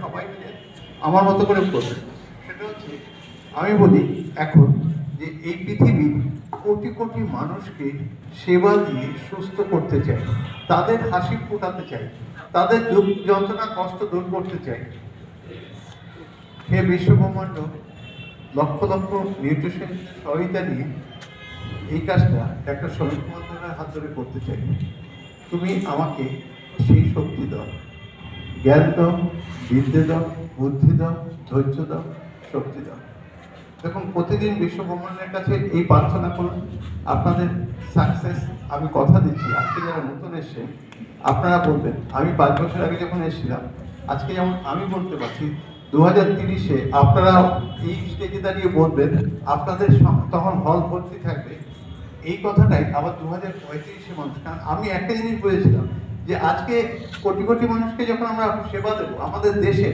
সবাই মিলে আমার মতো করে করবে। সেটা হচ্ছে আমি বলি এখন যে এই পৃথিবীর কোটি কোটি মানুষকে সেবা দিয়ে সুস্থ করতে চাই, তাদের হাসি ফোটাতে চাই, তাদের দুঃখ যন্ত্রণা কষ্ট দূর করতে চাই। হে বিশ্বব্রহ্মাণ্ড, লক্ষ লক্ষ নিউট্রিশনিস্টের সহায়তা নিয়ে এই কাজটা একটা শ্রমিক মন্ত্রণালয়ের হাত ধরে করতে চাই। তুমি আমাকে সেই শক্তি দাও, জ্ঞান দাও, বিদ্যে দাও, বুদ্ধি দাও, ধৈর্য দাও, শক্তি দাও। দেখুন, প্রতিদিন বিশ্বব্রহ্মাণ্ডের কাছে এই প্রার্থনা করুন, আপনাদের সাকসেস আমি কথা দিচ্ছি। আজকে যারা নতুন এসছে আপনারা বলবেন, আমি 5 বছর আগে যখন এসেছিলাম, আজকে যেমন আমি বলতে পারছি 2030-এ আপনারা এই স্টেজে দাঁড়িয়ে বলবেন, আপনাদের তখন হল ভর্তি থাকবে। এই কথাটাই আবার 2035-এ মানুষ, কারণ আমি একটা জিনিস বুঝেছিলাম যে আজকে কোটি কোটি মানুষকে যখন আমরা সেবা দেবো, আমাদের দেশে,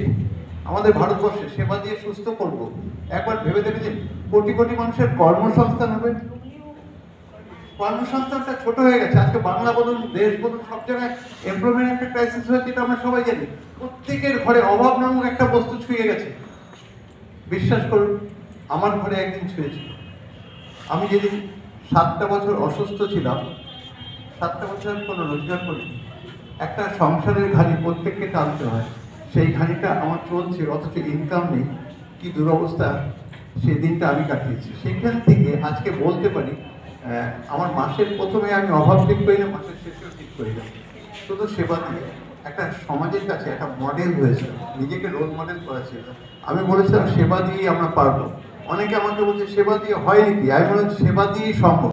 আমাদের ভারতবর্ষে সেবা দিয়ে সুস্থ করব, একবার ভেবে দেখেছেন কোটি কোটি মানুষের কর্মসংস্থান হবে। কর্মসংস্থানটা ছোট হয়ে গেছে। আজকে বাংলা বলুন, দেশ বলুন, সব জায়গায় এমপ্লয়মেন্ট একটা ক্রাইসিস হয়েছে, এটা আমরা সবাই জানি। প্রত্যেকের ঘরে অভাব নামক একটা বস্তু ছুঁয়ে গেছে। বিশ্বাস করুন, আমার ঘরে একদিন ছুঁয়েছিল। আমি যেদিন 7টা বছর অসুস্থ ছিলাম, 7টা বছর কোনো রোজগার করিনি, একটা সংসারের ঘানি প্রত্যেককে টানতে হয়, সেই ঘানিটা আমার চলছে, অথচ ইনকাম নেই, কি দুরবস্থা সেই দিনটা আমি কাটিয়েছি। সেখান থেকে আজকে বলতে পারি আমার মাসের প্রথমে আমি অভাব ঠিক করি না, মাসের শেষেও ঠিক করি না, শুধু সেবা দিয়ে একটা সমাজের কাছে একটা মডেল হয়েছিল, নিজেকে রোল মডেল করা ছিল। আমি বলেছিলাম সেবা দিয়েই আমরা পারবো। অনেকে আমাকে বলছে সেবা দিয়ে হয় নাকি, আমি বললাম সেবা দিয়েই সম্ভব।